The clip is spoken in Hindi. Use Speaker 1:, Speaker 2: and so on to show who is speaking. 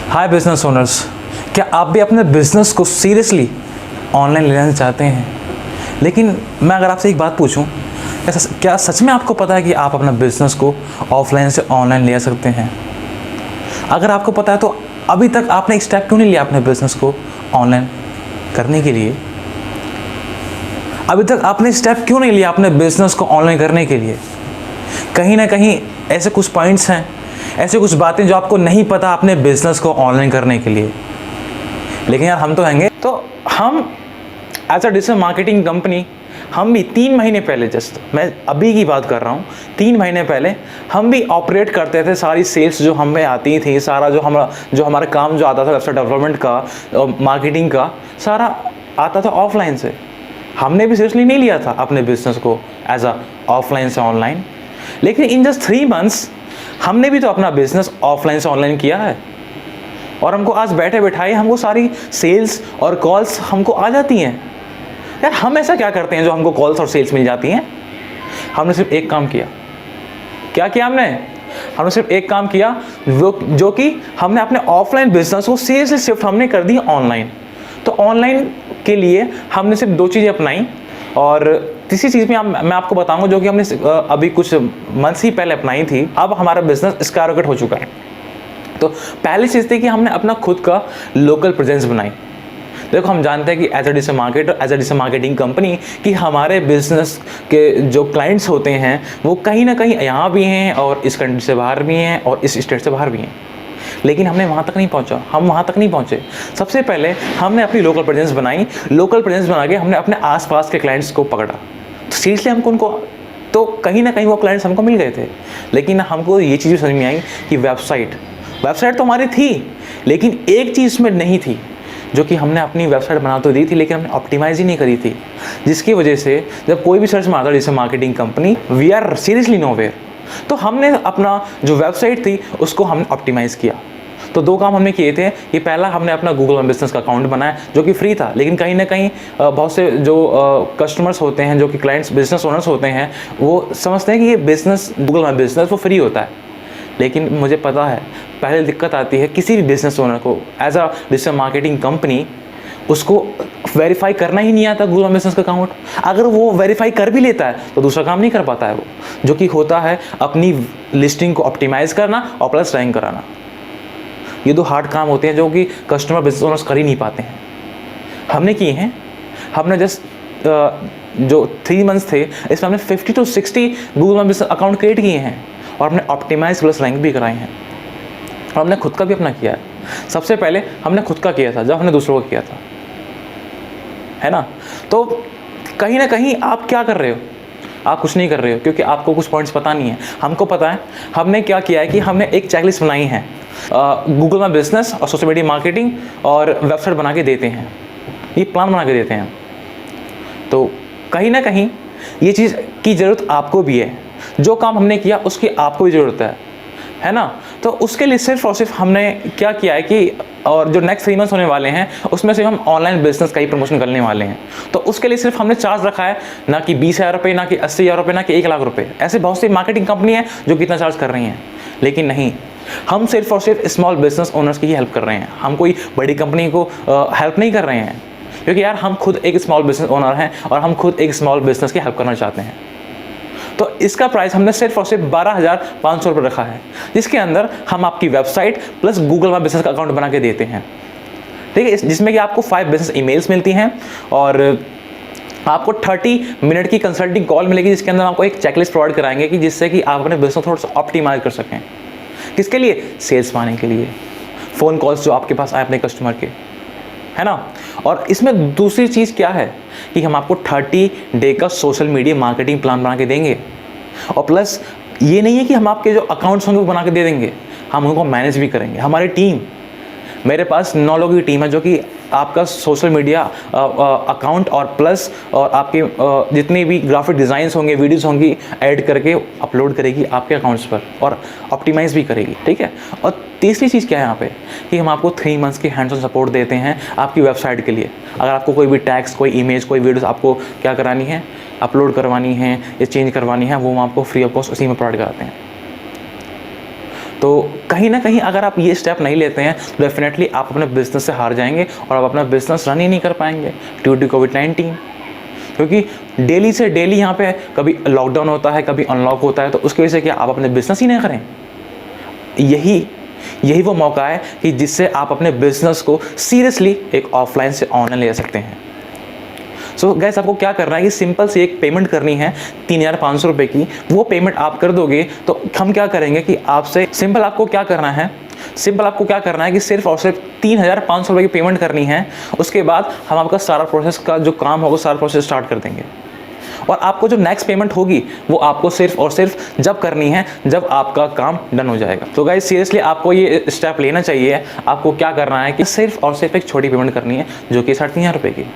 Speaker 1: हाय बिजनेस ओनर्स, क्या आप भी अपने बिजनेस को सीरियसली ऑनलाइन ले जाना चाहते हैं? लेकिन मैं अगर आपसे एक बात पूछूं, क्या सच में आपको पता है कि आप अपना बिजनेस को ऑफलाइन से ऑनलाइन ले जा सकते हैं? अगर आपको पता है तो अभी तक आपने एक स्टेप क्यों नहीं लिया अपने बिजनेस को ऑनलाइन करने के लिए? अभी तक आपने स्टेप क्यों नहीं लिया अपने बिजनेस को ऑनलाइन करने के लिए? कहीं ना कहीं ऐसे कुछ पॉइंट्स हैं, ऐसे कुछ बातें जो आपको नहीं पता अपने बिजनेस को ऑनलाइन करने के लिए। लेकिन यार हम तो हैंगे, तो हम as a digital marketing company हम भी 3 महीने पहले, जस्ट मैं अभी की बात कर रहा हूँ, 3 महीने पहले हम भी ऑपरेट करते थे। सारी सेल्स जो हमें आती थी, सारा जो हमारा काम जो आता था वेबसाइट डेवलपमेंट का, मार्केटिंग का, सारा आता था ऑफलाइन से। हमने भी सीरियसली नहीं लिया था अपने बिजनेस को एज अ ऑफलाइन से ऑनलाइन। लेकिन इन जस्ट 3 मंथ्स हमने भी तो अपना बिजनेस ऑफलाइन से ऑनलाइन किया है, और हमको आज बैठे बैठाए हमको सारी सेल्स और कॉल्स हमको आ जाती हैं। यार हम ऐसा क्या करते हैं जो हमको कॉल्स और सेल्स मिल जाती हैं? हमने सिर्फ एक काम किया। क्या किया हमने सिर्फ एक काम किया, जो कि हमने अपने ऑफलाइन बिजनेस को सीरियसली शिफ्ट हमने कर दी ऑनलाइन। तो ऑनलाइन के लिए हमने सिर्फ 2 चीज़ें अपनाई, और तीसरी चीज़ में मैं आपको बताऊंगा जो कि हमने अभी कुछ मंथ्स ही पहले अपनाई थी। अब हमारा बिजनेस स्काईरॉकेट हो चुका है। तो पहली चीज़ थी कि हमने अपना खुद का लोकल प्रेजेंस बनाई। देखो, हम जानते हैं कि as a digital marketing company कि हमारे बिजनेस के जो क्लाइंट्स होते हैं वो कहीं ना कहीं यहाँ भी हैं, और इस कंट्री से बाहर भी हैं, और इस स्टेट से बाहर भी हैं। लेकिन हम वहाँ तक नहीं पहुँचे। सबसे पहले हमने अपनी लोकल प्रेजेंस बनाई। लोकल प्रेजेंस बना के हमने अपने आसपास के क्लाइंट्स को पकड़ा। तो सीरियसली उनको तो कहीं ना कहीं वो क्लाइंट्स हमको मिल गए थे। लेकिन हमको ये चीज़ समझ में आई कि वेबसाइट तो हमारी थी, लेकिन एक चीज़ में नहीं थी, जो कि हमने अपनी वेबसाइट बना तो दी थी, लेकिन हमने ऑप्टिमाइज ही नहीं करी थी। जिसकी वजह से जब कोई भी सर्च मारता जैसे marketing company, we are seriously nowhere. तो हमने अपना जो वेबसाइट थी उसको हमने ऑप्टिमाइज़ किया। तो 2 काम हमने किए थे कि पहला, हमने अपना गूगल माई बिजनेस का अकाउंट बनाया जो कि फ्री था। लेकिन कहीं ना कहीं बहुत से जो कस्टमर्स होते हैं, जो कि क्लाइंट्स बिजनेस ओनर्स होते हैं, वो समझते हैं कि ये बिजनेस गूगल माई बिजनेस वो फ्री होता है। लेकिन मुझे पता है पहले दिक्कत आती है किसी भी बिजनेस ओनर को as a digital marketing company, उसको वेरीफाई करना ही नहीं आता गूगल माई बिजनेस का अकाउंट। अगर वो वेरीफाई कर भी लेता है तो दूसरा काम नहीं कर पाता है वो, जो कि होता है अपनी लिस्टिंग को ऑप्टिमाइज़ करना और प्लस रैंक कराना। ये 2 हार्ड काम होते हैं जो कि कस्टमर बिजनेस ओनर्स कर ही नहीं पाते हैं। हमने किए हैं। हमने जस्ट जो 3 मंथ्स थे इसमें हमने 50 to 60 Google My business account create किए हैं, और हमने ऑप्टिमाइज प्लस रैंक भी कराए हैं, और हमने खुद का भी अपना किया है। सबसे पहले हमने खुद का किया था जब हमने दूसरों को किया था, है ना? तो कहीं ना कहीं आप क्या कर रहे हो? आप कुछ नहीं कर रहे हो, क्योंकि आपको कुछ पॉइंट्स पता नहीं है। हमको पता है। हमने क्या किया है कि हमने एक चेकलिस्ट बनाई है, गूगल माई बिजनेस और सोशल मीडिया मार्केटिंग और वेबसाइट बना के देते हैं, ये प्लान बना के देते हैं। तो कहीं ना कहीं ये चीज़ की ज़रूरत आपको भी है। जो काम हमने किया उसकी आपको भी ज़रूरत है ना? तो उसके लिए सिर्फ और सिर्फ हमने क्या किया है कि, और जो नेक्स्ट 3 मंथ्स होने वाले हैं उसमें सिर्फ हम ऑनलाइन बिजनेस का ही प्रमोशन करने वाले हैं। तो उसके लिए सिर्फ हमने चार्ज रखा है, ना कि 20,000 रुपये, ना कि 80,000 रुपये, ना कि 1 लाख रुपये। ऐसे बहुत सी मार्केटिंग कंपनी है जो कितना चार्ज कर रही हैं, लेकिन नहीं, हम सिर्फ और सिर्फ स्मॉल बिजनेस ओनर्स की ही हेल्प कर रहे हैं। हम कोई बड़ी कंपनी को हेल्प नहीं कर रहे हैं, क्योंकि यार हम खुद एक स्मॉल बिजनेस ओनर हैं, और हम खुद एक स्मॉल बिजनेस की हेल्प करना चाहते हैं। तो इसका प्राइस हमने सिर्फ और सिर्फ 12,500 रुपये रखा है, जिसके अंदर हम आपकी website plus Google My Business का अकाउंट बना के देते हैं, ठीक है? जिसमें कि आपको 5 बिजनेस ईमेल्स मिलती हैं, और आपको 30 मिनट की कंसल्टिंग कॉल मिलेगी, जिसके अंदर आपको एक चेकलिस्ट प्रोवाइड कराएंगे कि जिससे कि आप अपने बिजनेस थोड़ा सा ऑप्टिमाइज कर सकें। किसके लिए? सेल्स पाने के लिए, फ़ोन कॉल्स जो आपके पास आए अपने कस्टमर के, है ना? और इसमें दूसरी चीज़ क्या है कि हम आपको 30 डे का सोशल मीडिया मार्केटिंग प्लान बना के देंगे, और प्लस ये नहीं है कि हम आपके जो अकाउंट्स होंगे वो बना के दे देंगे, हम उनको मैनेज भी करेंगे। हमारी टीम, मेरे पास 9 लोगों की टीम है जो कि आपका सोशल मीडिया अकाउंट और प्लस और आपके जितने भी ग्राफिक डिज़ाइंस होंगे, वीडियोस होंगी, ऐड करके अपलोड करेगी आपके अकाउंट्स पर, और ऑप्टिमाइज़ भी करेगी, ठीक है? और तीसरी चीज़ क्या है यहाँ पे कि हम आपको 3 मंथ्स की हैंड्स ऑन सपोर्ट देते हैं आपकी वेबसाइट के लिए। अगर आपको कोई भी टैक्स, कोई इमेज, कोई वीडियोस आपको क्या करानी है, अपलोड करवानी है या चेंज करवानी है, वो हम आपको फ्री ऑफ कॉस्ट उसी में प्रोवाइड कराते हैं। तो कहीं ना कहीं अगर आप ये स्टेप नहीं लेते हैं तो डेफिनेटली आप अपने बिजनेस से हार जाएंगे और आप अपना बिजनेस रन ही नहीं कर पाएंगे ड्यू टू कोविड-19। क्योंकि डेली से डेली यहाँ पे कभी लॉकडाउन होता है, कभी अनलॉक होता है, तो उसकी वजह से क्या आप अपने बिजनेस ही नहीं करें? यही वो मौका है कि जिससे आप अपने बिजनेस को सीरियसली एक ऑफलाइन से ऑनलाइन ले सकते हैं। सो गैस, आपको क्या करना है कि सिंपल सी एक पेमेंट करनी है 3,500 रुपये की। वो पेमेंट आप कर दोगे तो हम क्या करेंगे कि आपसे सिंपल आपको क्या करना है कि सिर्फ और सिर्फ 3,500 रुपये की पेमेंट करनी है। उसके बाद हम आपका सारा प्रोसेस का जो काम होगा सारा प्रोसेस स्टार्ट कर देंगे। और आपको जो नेक्स्ट पेमेंट होगी वो आपको सिर्फ और सिर्फ जब करनी है जब आपका काम डन हो जाएगा। तो गाइस सीरियसली आपको ये स्टेप लेना चाहिए। आपको क्या करना है कि सिर्फ और सिर्फ एक छोटी पेमेंट करनी है जो कि 3,500 रुपये की।